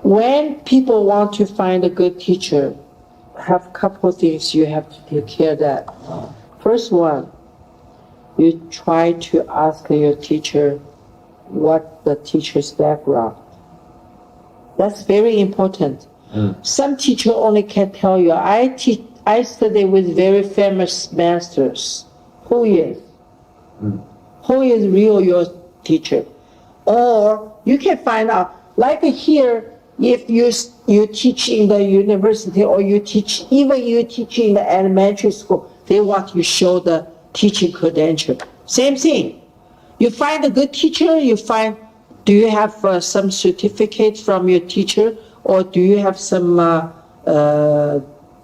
when people want to find a good teacher, have a couple of things you have to take care of that. First one, you try to ask your teacher what the teacher's background. That's very important. Some teacher only can tell you, I study with very famous masters. Who is? Who is real your teacher? Or you can find out, like here, if you teach in the university or you teach in the elementary school, they want you to show the teaching credential. Same thing. You find a good teacher, do you have some certificate from your teacher, or do you have some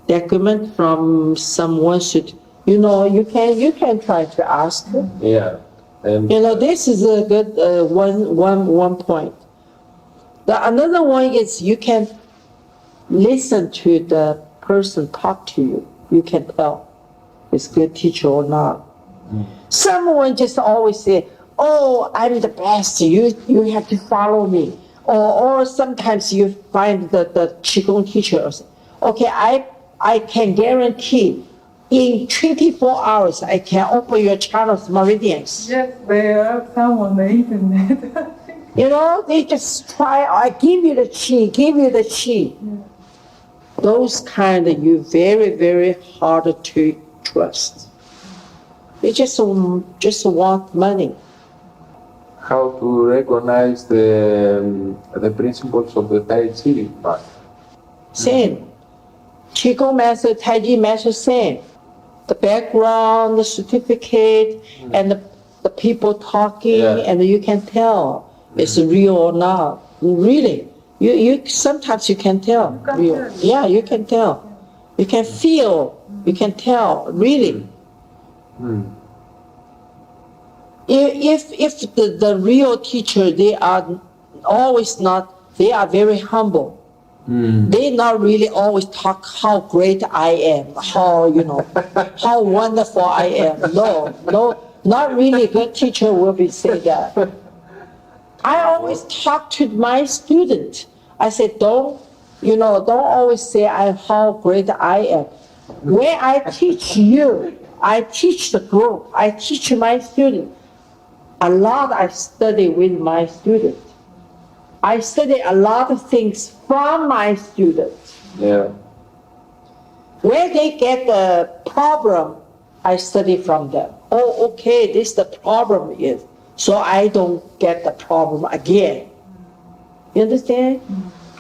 document from someone? You can try to ask. Yeah. And this is a good one point. Another one is you can listen to the person talk to you. You can tell it's a good teacher or not. Someone just always say, "Oh, I'm the best. You have to follow me." Or sometimes you find the Qigong teacher. Okay, I can guarantee in 24 hours I can open your channel's meridians. Yes, there are some on the internet. They just try, I give you the chi. Those kind of you very, very hard to trust. They just want money. how to recognize the principles of the Tai Chi master? Same. Qigong master, Tai Chi master, same. The background, the certificate, and the people talking, and you can tell it's real or not. Really, you sometimes you can tell. Real. Yeah, you can tell. You can feel. You can tell. Really. If the real teacher, they are always not. They are very humble. They not really always talk how great I am, how how wonderful I am. No, not really good teacher will be say that. I always talk to my student. I said, don't always say how great I am. When I teach you, I teach the group, I teach my student. A lot I study with my student. I study a lot of things from my students. Yeah. When they get the problem, I study from them. Oh, okay, this the problem is. So I don't get the problem again. You understand?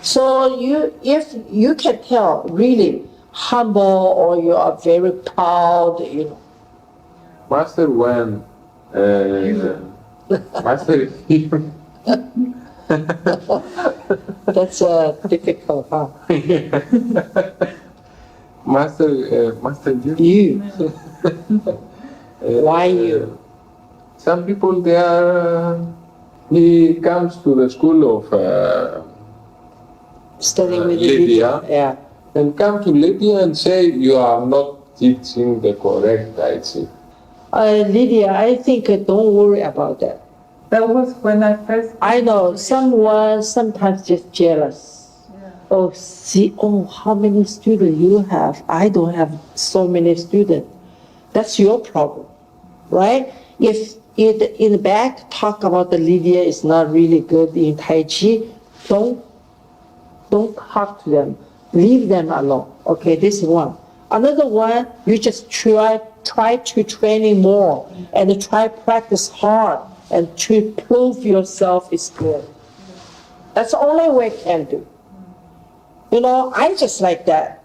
So if you can tell really humble or you are very proud, Master Wen, Master Yu. That's difficult, huh? Master Yu. You. Why you? Some people he comes to the school of Studying with Lydia. Yeah. And come to Lydia and say you are not teaching the correct Tai Chi. Lydia, I think don't worry about that. That was when I first... I know someone sometimes just jealous. Yeah. How many students you have? I don't have so many students. That's your problem, right? If in the back talk about the Lydia is not really good in Tai Chi, don't talk to them. Leave them alone. Okay, this is one. Another one, you just try to training more and try practice hard and to prove yourself is good. That's the only way I can do. I just like that.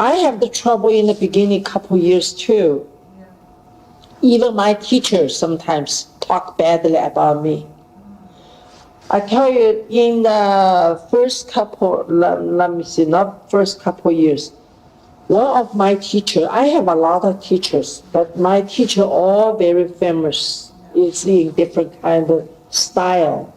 I have the trouble in the beginning couple years too. Even my teachers sometimes talk badly about me. I tell you, in the first couple, not first couple years, one of my teachers, I have a lot of teachers, but my teacher all very famous, is in different kind of style.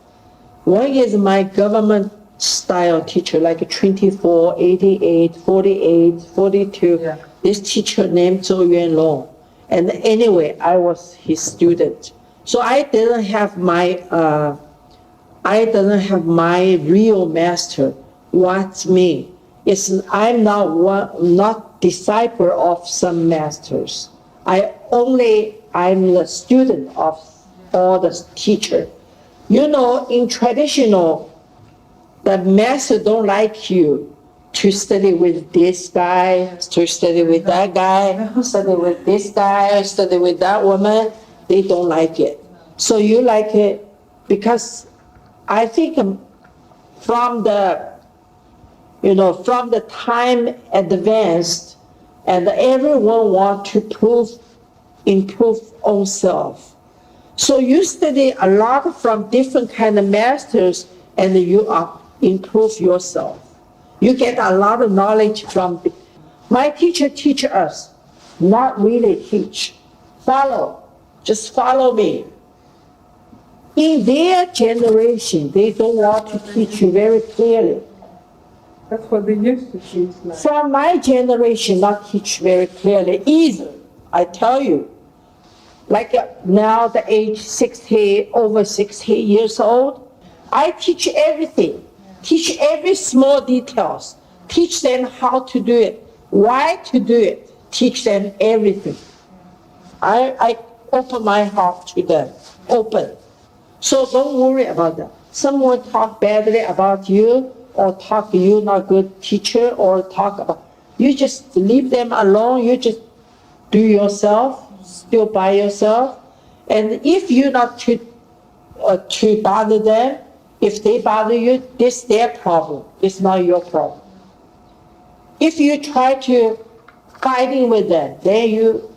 One is my government style teacher, like 24, 88, 48, 42. Yeah. This teacher named Zhou Yuanlong. And anyway, I was his student. So I didn't have I don't have my real master. What's me? I'm not disciple of some masters. I'm the student of all the teacher. You know, in traditional, the master don't like you to study with this guy, to study with that guy, study with this guy, study with that woman. They don't like it. So you like it because I think from the time advanced, and everyone want to improve own self. So you study a lot from different kind of masters, and you improve yourself. You get a lot of knowledge from. My teacher teach us, not really teach. Follow, just follow me. In their generation, they don't want to teach you very clearly. That's what they used to teach. Like. From my generation, not teach very clearly either. I tell you, like now the age 60, over 60 years old, I teach everything. Teach every small details. Teach them how to do it, why to do it. Teach them everything. I open my heart to them, open. So don't worry about that. Someone talk badly about you, or talk you not good teacher, or talk about, you just leave them alone. You just do yourself, still by yourself. And if you're not to bother them, if they bother you, this is their problem. It's not your problem. If you try to fighting with them, then you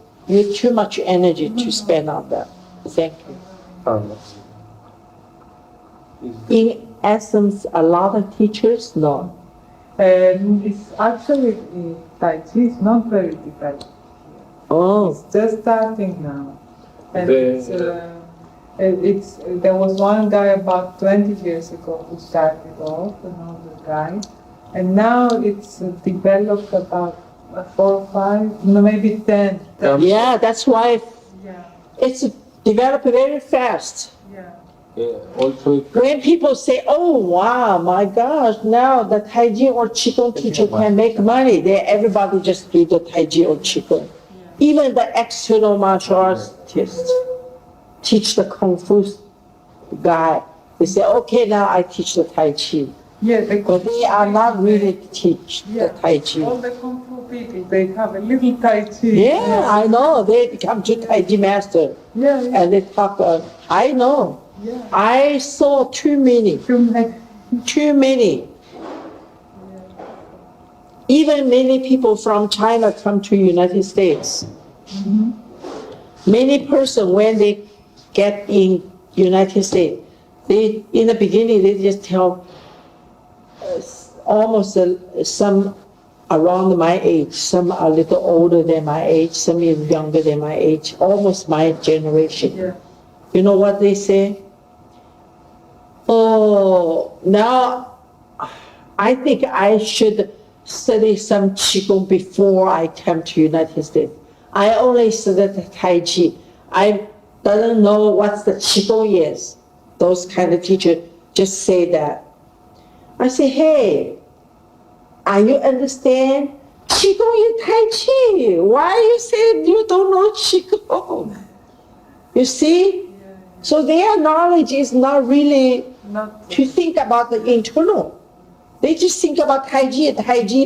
too much energy to spend on that. Thank you. Panos. In essence, a lot of teachers, no. It's actually Tai Chi is not very developed. Oh. It's just starting now. And there was one guy about 20 years ago who started off, an older guy, and now it's developed about 4 or 5, no, maybe 10. Yeah, that's why it's developed very fast. Also, When people say, oh wow, my gosh, now the Tai Chi or Qigong teacher can make money, everybody just do the Tai Chi or Qigong. Even the external martial artists teach the Kung Fu guy. They say, okay, now I teach the Tai Chi. But they are not really teach the Tai Chi. All the Kung Fu people, they have a little Tai Chi. Yeah, I know. They become Tai Chi master. And they talk, I know. I saw too many. Too many. Even many people from China come to United States. Many person, when they get in United States, in the beginning they just tell almost some around my age, some are a little older than my age, some is younger than my age, almost my generation. You know what they say? Oh, now I think I should study some Qigong before I come to United States. I only studied Tai Chi. I don't know what the Qigong is. Those kind of teachers just say that. I say, hey, are you understand? Qigong is Tai Chi. Why you say you don't know Qigong? You see? So their knowledge is not really to think about the internal. They just think about Tai Chi,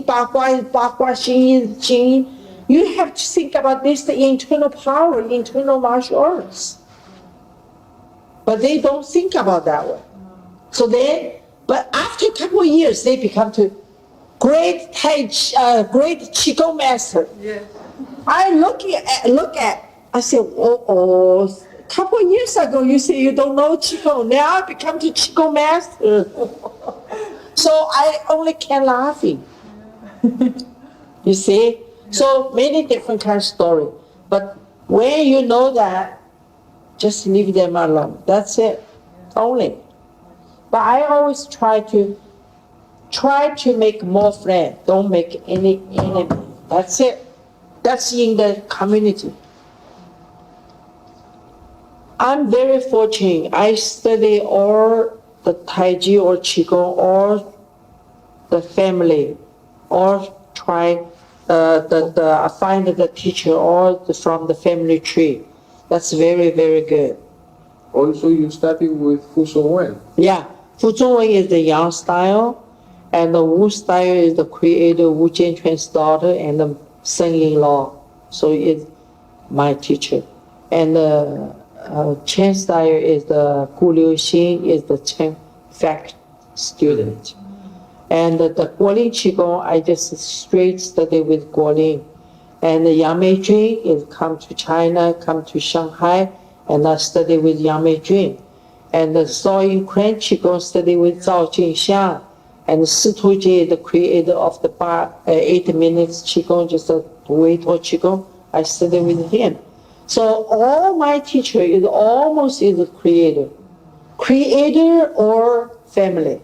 Ba Gua, Xing Yin. You have to think about this, the internal power, internal martial arts. But they don't think about that way. So but after a couple of years, they become great Qigong master. I look at, I say, a couple of years ago, you say you don't know Qigong. Now I become the Qigong master. So I only can laughing. You see? So many different kind of story. But when you know that, just leave them alone. That's it. Only. But I always try to make more friends. Don't make any enemy. That's it. That's in the community. I'm very fortunate. I study all the Tai Chi or Qigong or the family, or try find the teacher or from the family tree. That's very, very good. Also, you study with Fu Wen. Yeah, Fu Wen is the Yang style, and the Wu style is the creator Wu Jianquan's daughter and the son-in-law. So it's my teacher. And the Chen style is the Gu Liuxin, is the Chen fact student. And the Guolin Qigong, I just straight study with Guolin. And the Yang Mei Jun is come to China, come to Shanghai, and I study with Yang Mei Jun. And the Soyin Kren Qigong study with Zhao Jinxiang. And Si Tu Jie, the creator of the 8 minutes Qigong, just a Wei Tuo Qigong, I study with him. So all my teacher is almost is a creator or family.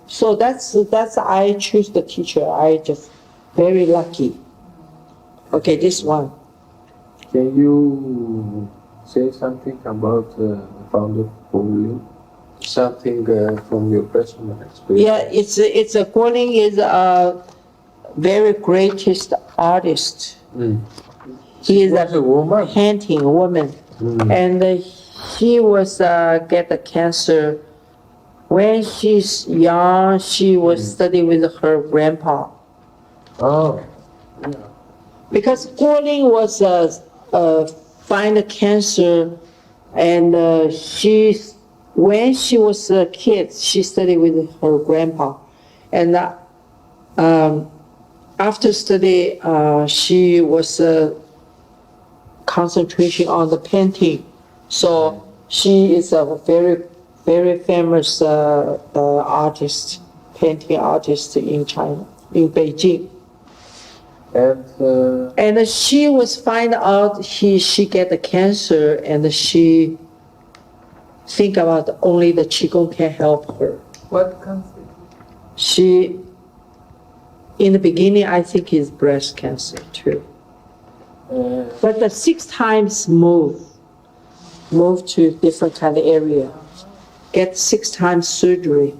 So that's I choose the teacher. I just very lucky. Okay, this one. Can you say something about the founder Guolin? Something from your personal experience? Yeah, it's a Guolin is a very greatest artist. He is a woman. painting woman, and she was get the cancer. When she's young, she was studying with her grandpa. Oh, yeah. Because Guolin was find a cancer, and when she was a kid, she studied with her grandpa, and after study, she was concentration on the painting. So she is a very, very famous artist, painting artist in China, in Beijing. And she was find out she get the cancer, and she think about only the Qigong can help her. What cancer? She, in the beginning, I think is breast cancer too. But the 6 times move to different kind of area, get 6 times surgery.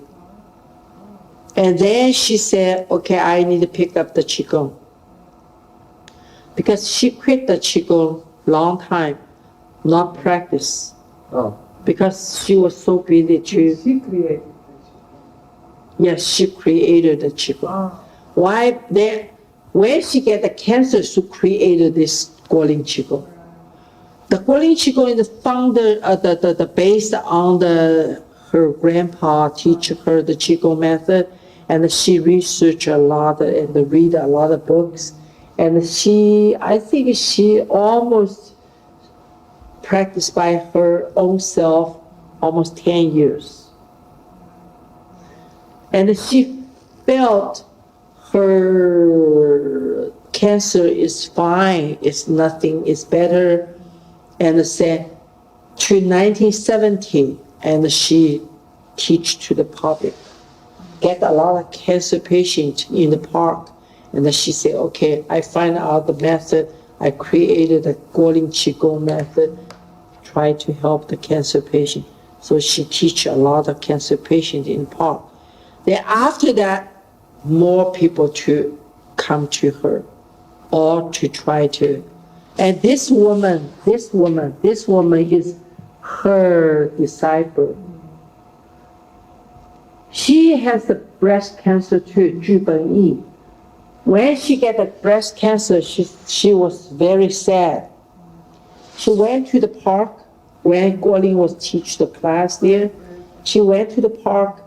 And then she said, okay, I need to pick up the Qigong. Because she quit the Qigong long time, not practice. Oh. Because she was so busy to... She created the Qigong. Yes, she created the Qigong. Oh. Why then, when she get the cancer, she created this Guolin Qigong. The Guolin Qigong is founder, the based on her grandpa teach her the Qigong method, and she researched a lot and read a lot of books, and I think she almost practiced by her own self almost 10 years. And she felt her cancer is fine, it's nothing, it's better, and said to 1970, and she teach to the public, get a lot of cancer patients in the park, and then she said, okay, I find out the method, I created a Guolin Qigong method, try to help the cancer patient. So she teach a lot of cancer patients in the park. Then after that, more people to come to her, or to try to. And this woman is her disciple. She has the breast cancer too, Zhu Ben Yi. When she got the breast cancer, she was very sad. She went to the park when Guolin was teach the class there. She went to the park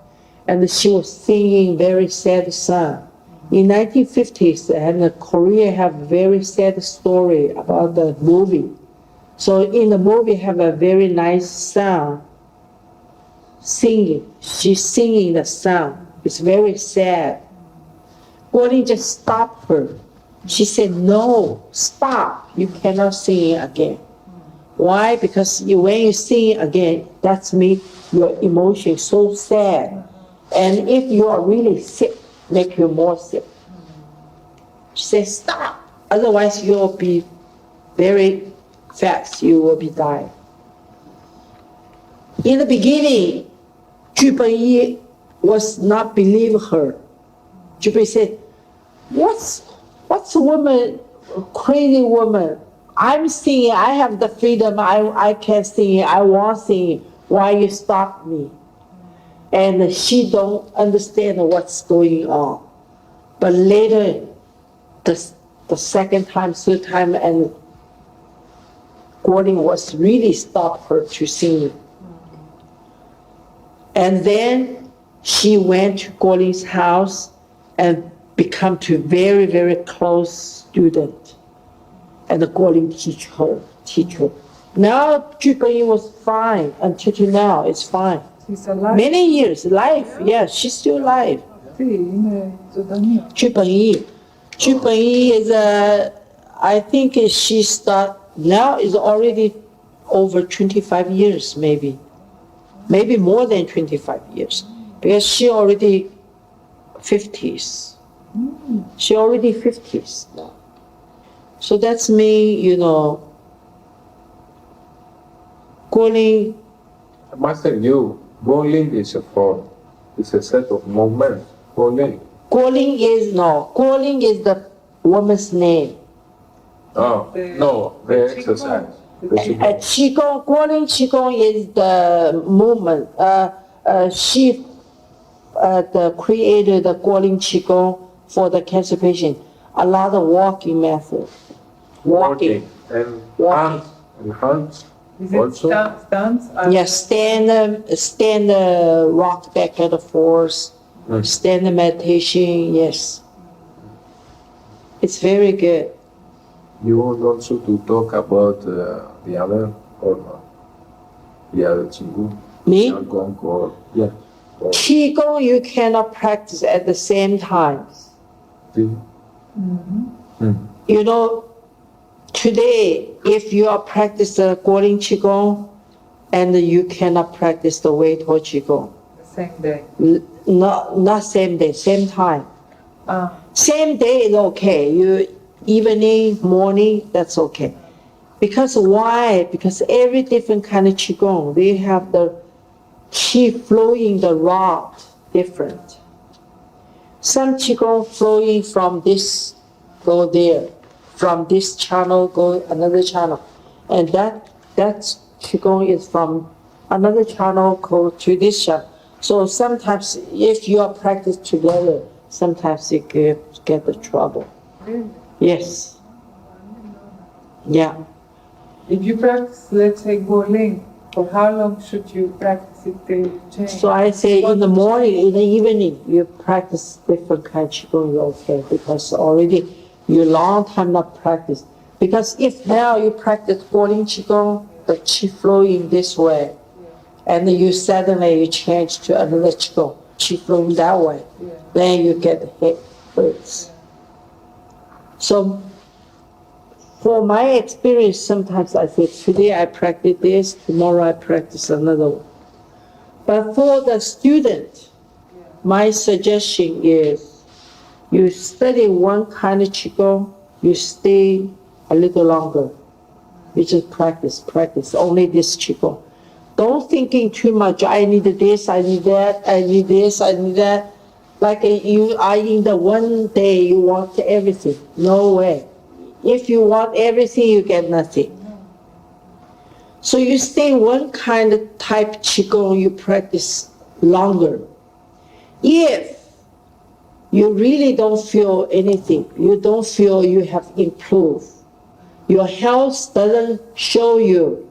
and she was singing very sad song. In 1950s, and Korea have very sad story about the movie. So in the movie have a very nice sound, singing. She's singing the song. It's very sad. Guolin just stopped her. She said, no, stop. You cannot sing again. Why? Because when you sing again, that's make your emotion so sad. And if you are really sick, make you more sick. She said, stop. Otherwise you will be very fast. You will be dying. In the beginning, Zhu Benyi was not believe her. Zhu Benyi said, what's a woman, crazy woman? I'm singing, I have the freedom, I can sing, I want singing. Why you stop me? And she don't understand what's going on. But later, the second time, third time, and Guoling was really stopped her to sing. And then she went to Guoling's house and become to very, very close student. And the Guoling teach her. Now Zhu Benyi was fine until now, it's fine. She's alive. Many years, life, yeah, she's still alive. Zhu Benyi is I think she now is already over 25 years maybe more than 25 years, because she already 50s. She already 50s now. So that's me, Guoling. Master Yu, Guoling is a form. It's a set of movements. Guoling. Guoling is the woman's name. Oh, no, the exercise. Qigong, Guoling Qigong is the movement. She created the Guoling Qigong for the cancer patient. A lot of walking method. Walking. And Walking. hands. Is Also? it stance? Yes, stand, rock back and forth, stand meditation, yes. It's very good. You want also to talk about the other or not? The other Qigong? Me? Gong or, yeah. Or, Qigong you cannot practice at the same time. Today, if you are practicing the Guoling Qigong, and you cannot practice the Weituo Qigong. The same day. Not same day, same time. Same day is okay. You evening, morning, that's okay. Because why? Because every different kind of Qigong, they have the qi flowing the rod different. Some Qigong flowing from this, go there. From this channel, go another channel. And that Qigong is from another channel, go to this channel. So sometimes if you are practiced together, sometimes you get the trouble. Really? Yes. Yeah. If you practice, let's say, Guoling, for how long should you practice it till you change? So I say in the morning, in the evening, you practice different kind of Qigong, you're okay, because already you long time not practice. Because if now you practice Guoling Qigong, the Qi flowing this way, and then you suddenly you change to another Qigong, Qi flowing that way, then you get hurts. So for my experience, sometimes I say, today I practice this, tomorrow I practice another one. But for the student, my suggestion is, you study one kind of Qigong, you stay a little longer. You just practice, only this Qigong. Don't thinking too much, I need this, I need that, I need this, I need that. Like you are in the one day, you want everything. No way. If you want everything, you get nothing. So you stay one kind of type Qigong, you practice longer. If you really don't feel anything, you don't feel you have improved, your health doesn't show you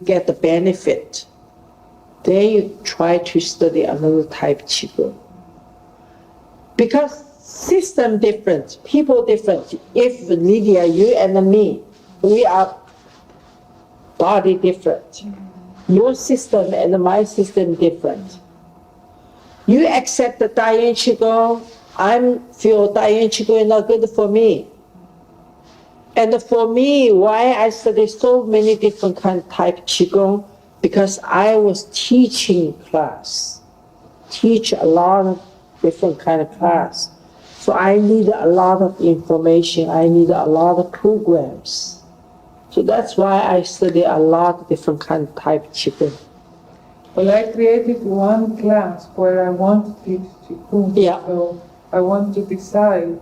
get the benefit, then you try to study another type Qigong. Because system different, people different. If Lydia, you and me, we are body different. Your system and my system different. You accept the Daiyan Qigong, I feel Daiyan Qigong is not good for me. And for me, why I study so many different kind of type Qigong? Because I was teaching class, teach a lot of different kind of class. So I need a lot of information, I need a lot of programs. So that's why I study a lot of different kind of type Qigong. Well, I created one class where I want to teach Qigong. Yeah. So I want to decide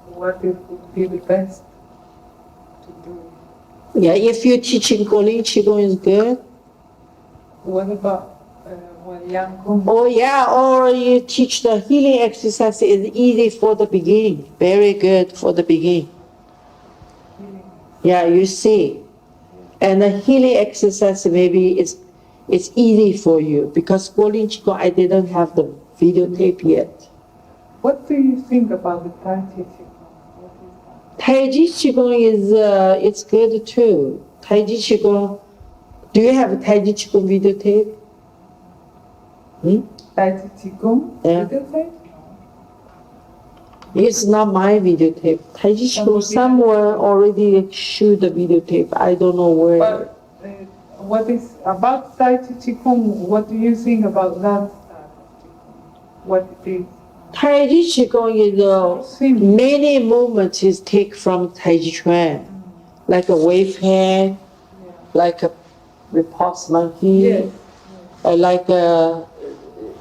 what it would be the best to do. Yeah, if you're teaching Qigong is good. What about Yang Kung? Oh yeah, or you teach the healing exercise is easy for the beginning. Very good for the beginning. Yeah, you see. And the healing exercise maybe it's easy for you because Qigong I didn't have the videotape yet. What do you think about the Tai Chi Qigong? What is that? Tai Chi Qigong is it's good too. Tai Chi Qigong. Do you have a Tai Chi Qigong videotape? Tai Chi Qigong? Yeah. Videotape? It's not my videotape. Tai Chi Qigong somewhere already shoot the videotape. I don't know where. But what is about Tai Chi Qigong? What do you think about that style of Qigong? What it is? Tai Chi Qigong is many movements is take from Tai Chi Chuan, like a wave hand, like a repulse monkey, like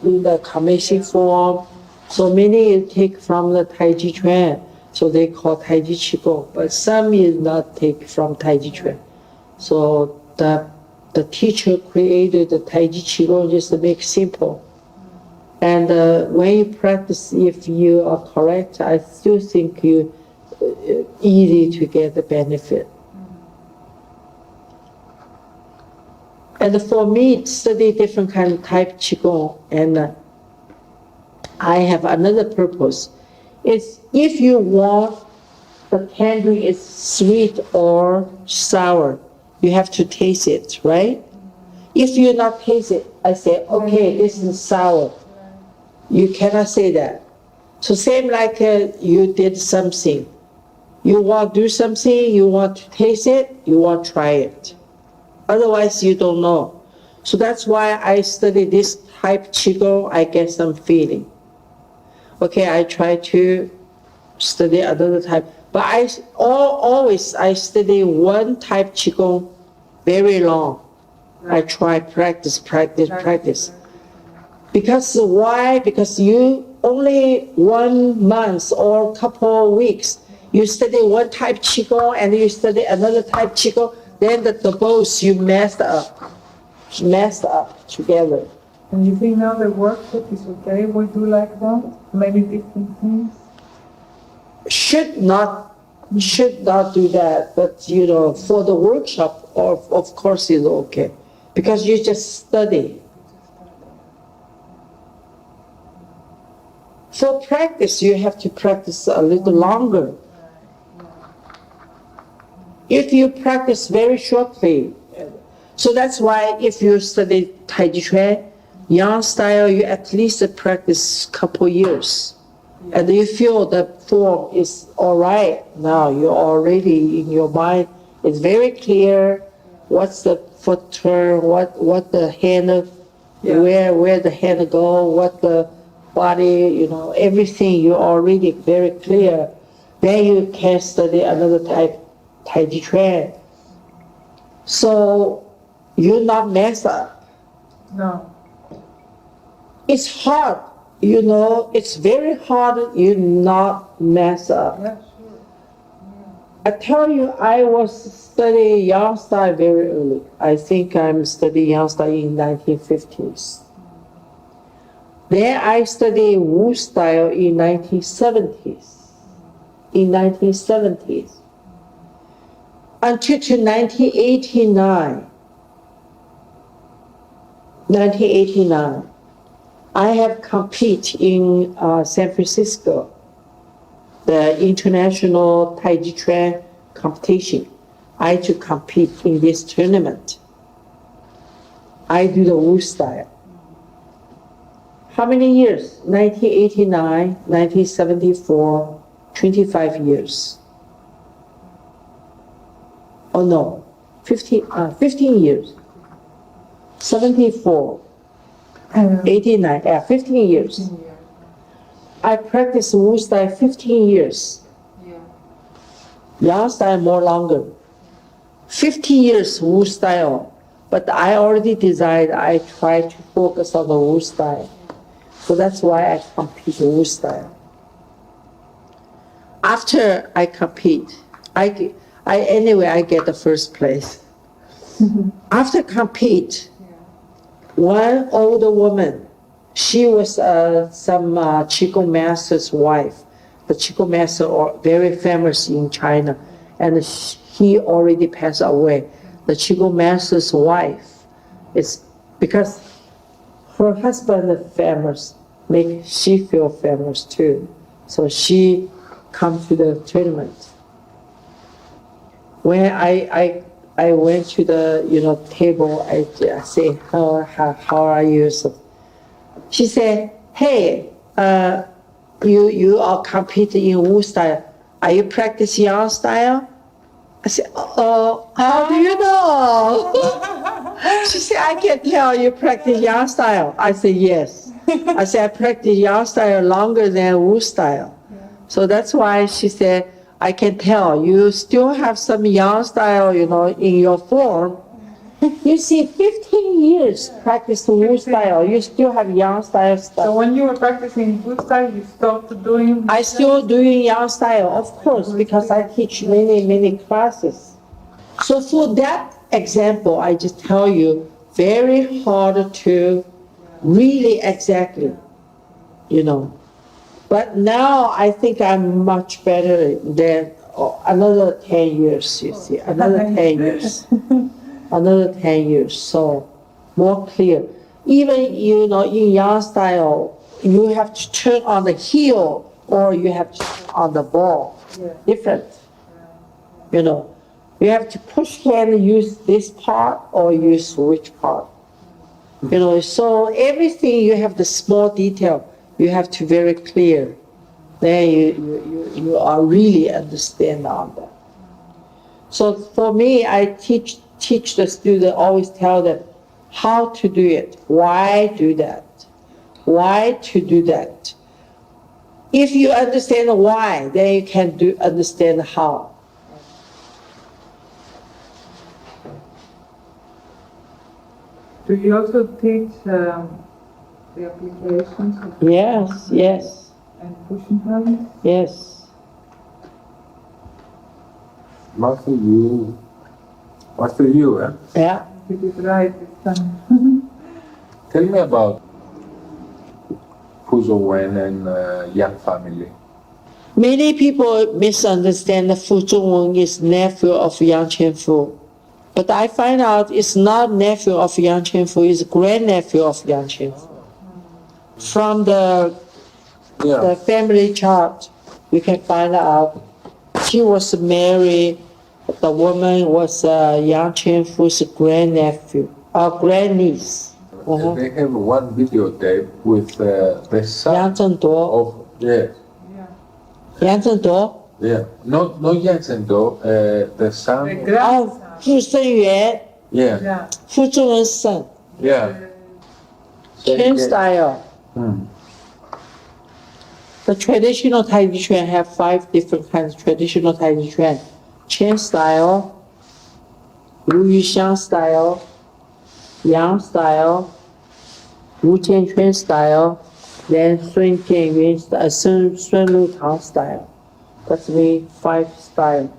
in the Kamashi form. So many is take from the Tai Chi Chuan, so they call Tai Chi Qigong. But some is not take from Tai Chi Chuan. So the teacher created the Tai Chi Qigong just to make simple. And when you practice, if you are correct, I still think you easy to get the benefit. And for me, study different kind of type Qigong, and I have another purpose. It's if you want the candy is sweet or sour, you have to taste it, right? If you not taste it, I say, okay, this is sour. You cannot say that. So same like you did something. You want to do something, you want to taste it, you want to try it. Otherwise, you don't know. So that's why I study this type Qigong, I get some feeling. Okay, I try to study another type. But always I study one type Qigong very long. I try practice. Because why? Because you only 1 month or couple of weeks, you study one type Qigong and you study another type Qigong, then the both you messed up together. And you think now the workshop is okay? We do like that? Many different things? Should not do that, but you know, for the workshop, of course it's okay. Because you just study. For practice, you have to practice a little longer. If you practice very shortly, so that's why if you study Tai Chi Chuan, Yang style, you at least practice couple years. And you feel the form is all right now, you're already in your mind, it's very clear what's the foot turn, what the hand, where the hand go, what the body, you know, everything you're already very clear. Then you can study another type, Tai Chi Chuan. So you not mess up. No. It's hard, you know, it's very hard you not mess up. Yeah, sure. I tell you, I was studying Yang style very early. I think I'm studying Yang style in 1950s. Then I studied Wu style in 1970s. Until to 1989, I have competed in San Francisco, the international Tai Chi Chuan competition. I had to compete in this tournament. I do the Wu style. How many years? 1989, 1974, 25 years. Oh no, 15 years. 74, 89, 15 years. I practiced Wu style 15 years. Yang style more longer. 50 years Wu style. But I already designed, I try to focus on the Wu style. So that's why I compete Wu style. After I compete, I get the first place. After compete, one older woman, she was some Qigong master's wife. The Qigong master are very famous in China, and he already passed away. The Qigong master's wife is because her husband is famous, make she feel famous too. So she come to the tournament. When I went to the table, I say, how are you? So she said, hey, you are competing in Wu style. Are you practicing Yang style? I said, oh, how do you know? She said, I can tell you practice Yang style. I said, yes. I said, I practice Yang style longer than Wu style. So that's why she said, I can tell you still have some Yang style, in your form. You see, 15 years practice Wu style, you still have Yang style stuff. So when you were practicing Wu style, you stopped doing? I still doing Yang style, of course, because I teach many classes. So for that example, I just tell you, very hard to really exactly, But now I think I'm much better than another 10 years, you see, another 10 years. Another 10 years, so more clear. Even, in Yang style, you have to turn on the heel or you have to turn on the ball. Different. You have to push hand, use this part or use which part. So everything you have the small detail, you have to very clear. Then you are really understand on that. So for me, I teach the student, always tell them how to do it, why do that, why to do that. If you understand the why, then you can understand how. Do you also teach the applications? Yes. And pushing hands? Yes. Master Yu, eh? Yeah. You did right this time. Tell me about Wen and Yang family. Many people misunderstand that Fu Zhongwen is nephew of Yang Qianfu. But I find out it's not nephew of Yang Qianfu, it's grandnephew of Yang Qianfu. From the family chart, we can find out she was married, the woman was Yang Qianfu's grandnephew, or grandniece. They have one videotape with the son Yang Zhengduo. of, yes. Yang Zhengduo? Yeah, not Yang Zhengduo, the son. The grandson. Fu Shenyuan, Yeah. Fu Zhongwen's son. Yeah. Chen style. The traditional Taiji Chuan have 5 different kinds of traditional Taiji Chuan. Chen style, Wu Yuxiang style, Yang style, Wu Jianquan style, then Sun Jianyuan style, Sun Lutang style. That's the 5 styles.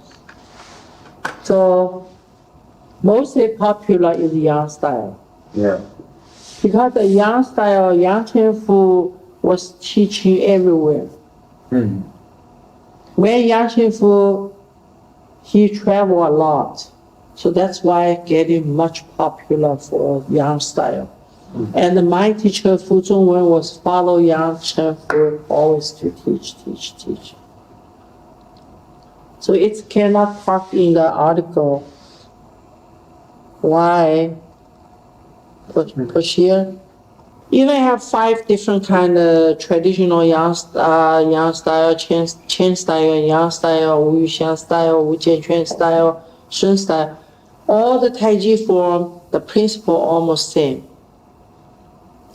So mostly popular is Yang style. Yeah. Because the Yang style, Yang Qianfu was teaching everywhere. When Yang Qianfu, he traveled a lot. So that's why getting much popular for Yang style. And my teacher, Fu Zhongwen, was follow Yang Qianfu always to teach. So it cannot talk in the article. Why? Push here. Even have 5 different kind of traditional Yang style, Chen style, Yang style, Wu Yuxiang style, Wu Jianquan style, Sun style. All the Taiji form, the principle almost same.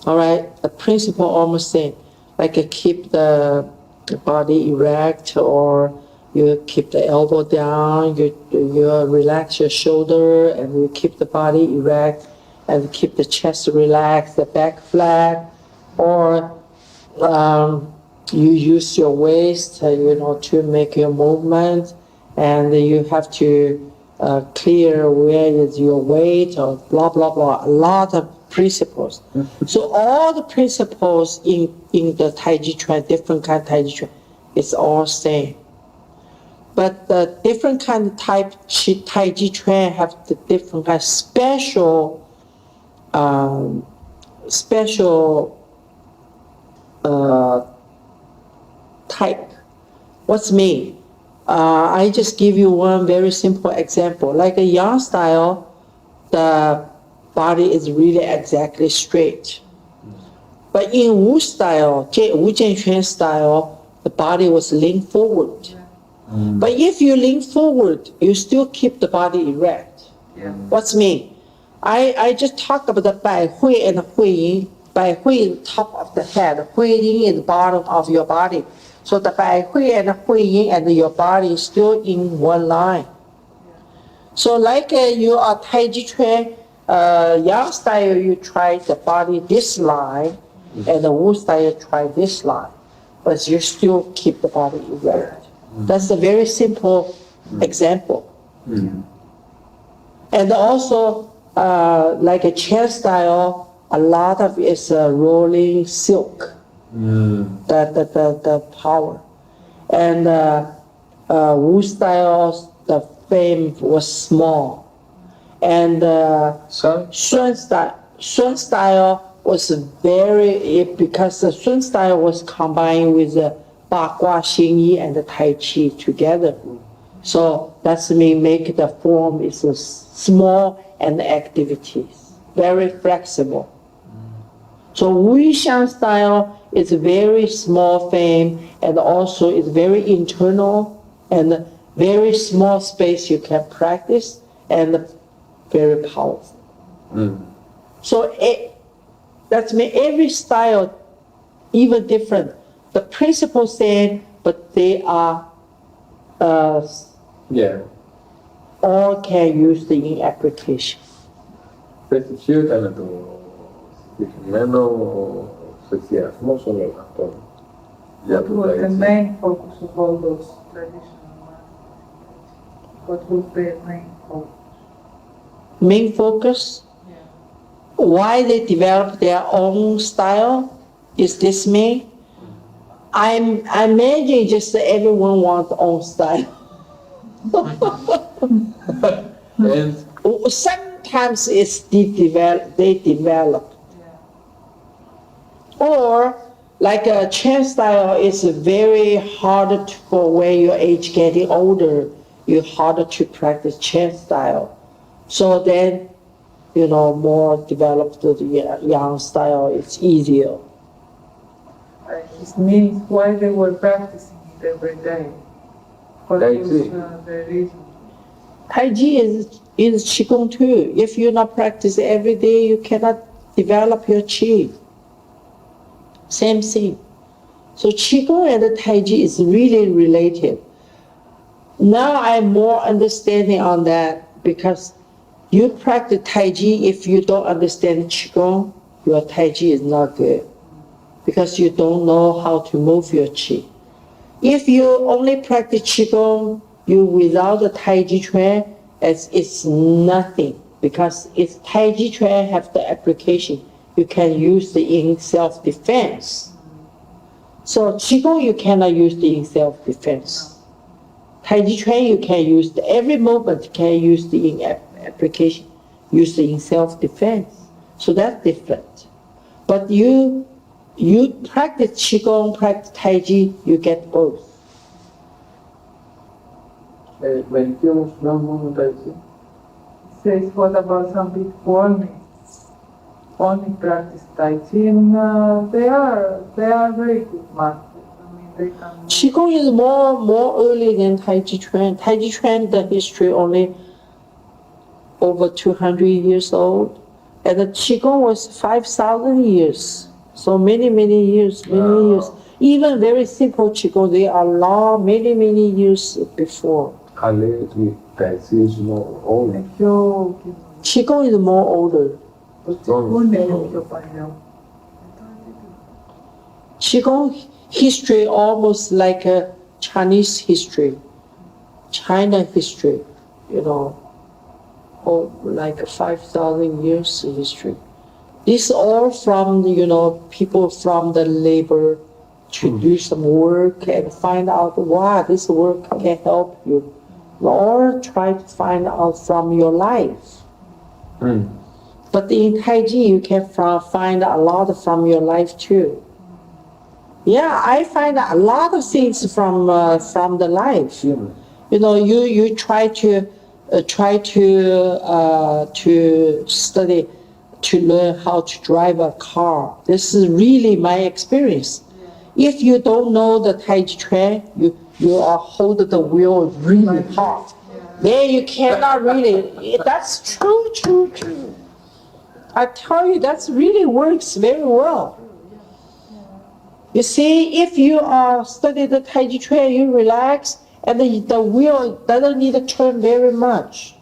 All right, the principle almost same. Like keep the body erect or you keep the elbow down, you relax your shoulder, and you keep the body erect, and keep the chest relaxed, the back flat, or you use your waist, to make your movement, and you have to clear where is your weight, or blah, blah, blah, a lot of principles. So all the principles in the Tai Chi Chuan, different kind of Tai Chi Chuan, it's all same. But the different kind of Tai Chi Chuan have the different kind of special type. What's mean? I just give you one very simple example. Like a Yang style, the body is really exactly straight. But in Wu style, Wu Jianquan style, the body was leaned forward. But if you lean forward, you still keep the body erect. What's mean? I just talked about the Bai Hui and Hui Yin. Bai Hui is top of the head, Hui Yin is the bottom of your body. So the Bai Hui and Hui Yin and your body is still in one line. So like you are Tai Chi Chuan, Yang style you try the body this line, and the Wu style try this line, but you still keep the body erect. That's a very simple example. And also, like a Chen style, a lot of it's rolling silk, the power. And Wu style, the frame was small. And Sun style was because the Sun style was combined with the Ba Gua Xing Yi and the Tai Chi together. So that's make the form is small and activities, very flexible. So Wu Xiang style is very small frame, and also it's very internal and very small space you can practice, and very powerful. So that's every style even different. The principles same, but they are all can use the in application. Ποιο ήταν το συγκεκριμένο θεσιασμός όλων αυτών για το What was the Tai Chi? main focus of all those traditional masters? What was their main focus? Main focus? Why they develop their own style? Is this me? I imagine just everyone wants own style. And Sometimes it's they develop. Or like a Chen style is very hard for when your age getting older, you're harder to practice Chen style. So then, more developed the Yang style, it's easier. This means why they were practicing it every day. What Tai was Chi. the reason? Tai Chi is Qigong too. If you not practice every day, you cannot develop your Qi. Same thing. So Qigong and the Tai Chi is really related. Now I'm more understanding on that, because you practice Tai Chi, if you don't understand Qigong, your Tai Chi is not good, because you don't know how to move your Qi. If you only practice Qigong, you without the Tai Chi Chuan, it's nothing, because it's Tai Chi Chuan have the application. You can use the in self-defense. So Qigong you cannot use the in self-defense. Tai Chi Chuan you can use every movement can use the in application, use the in self-defense. So that's different. But you practice Qigong, practice Tai Chi, you get both. Μερικοί όμως κάνουν μόνο Tai Chi. Says what about some people only practice Tai Chi, and they are very good masters. I mean, they can. Qigong is more early than Tai Chi Chuan. Tai Chi Chuan, the history only over 200 years old, and the Qigong was 5,000 years. So many years. Even very simple Qigong, they are long, many years before. Ale, Tai Chi is more old. Qigong is more older. Qigong history almost like a Chinese history, China history, you know, or like 5,000 years history. This all from, you know, people from the labor to do some work and find out, wow, this work can help you. Or try to find out from your life. But in Tai Chi, you can find a lot from your life too. Yeah, I find a lot of things from the life. You know, you try to study to learn how to drive a car. This is really my experience. If you don't know the Tai Chi Chuan, you are holding the wheel really hard. Then you cannot really. That's true. I tell you, that really works very well. You see, if you are studying the Tai Chi Chuan, you relax, and the wheel doesn't need to turn very much,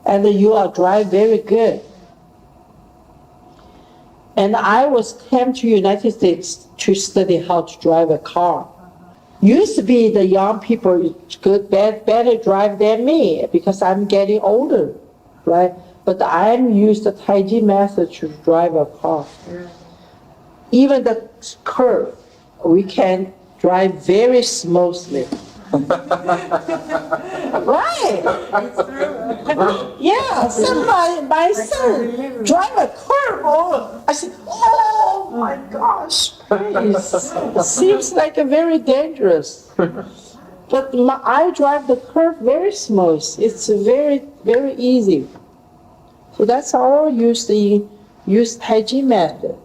and you are drive very good. And I came to United States to study how to drive a car. Used to be the young people better drive than me because I'm getting older, right? But I'm used the Tai Chi method to drive a car. Even the curve, we can drive very smoothly. Right? Yeah, my son drive a curve. I said, oh my gosh, it seems like a very dangerous. But I drive the curve very smooth. It's very easy. So that's how I use Tai Chi method.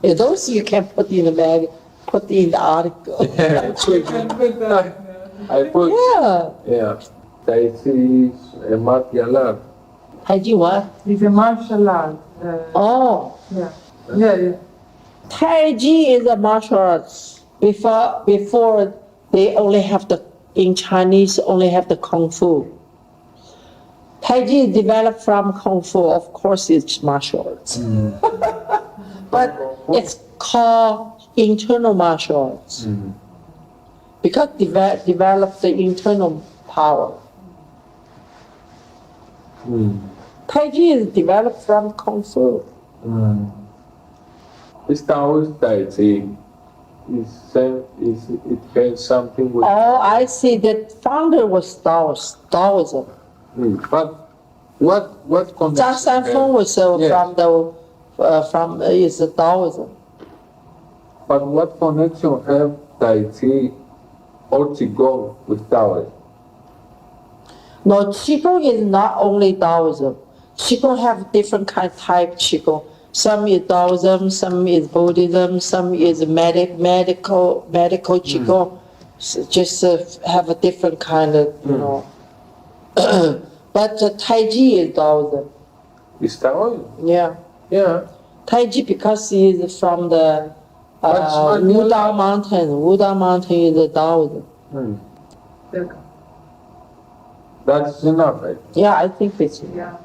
And those you can put in the bag, put in the article. I put. Yeah. Tai Chi is a martial art. Tai Chi what? It's a martial art. Yeah. Tai Chi is a martial arts. Before they only have in Chinese only have the Kung Fu. Tai Chi is developed from Kung Fu. Of course, it's martial arts. But it's called internal martial arts. Because develop the internal power. Tai Chi is developed from Kung Fu. This Taoist Tai Chi it has something with. Oh, I see. The founder was Taoism. But what connection? Zhang Sanfeng was from is Taoism. But what connection have Tai Chi or Qigong with Taoism? No, Qigong is not only Taoism. Qigong have different type Qigong. Some is Taoism, some is Buddhism, some is medical Qigong. So just have a different kind of, you know. But Tai Chi is Taoism. It's Taoism? Yeah. Tai Chi because he is from the Wudang Mountain. Wudang Mountain is the Taoism. That's enough, right? Yeah, I think it's. Yeah.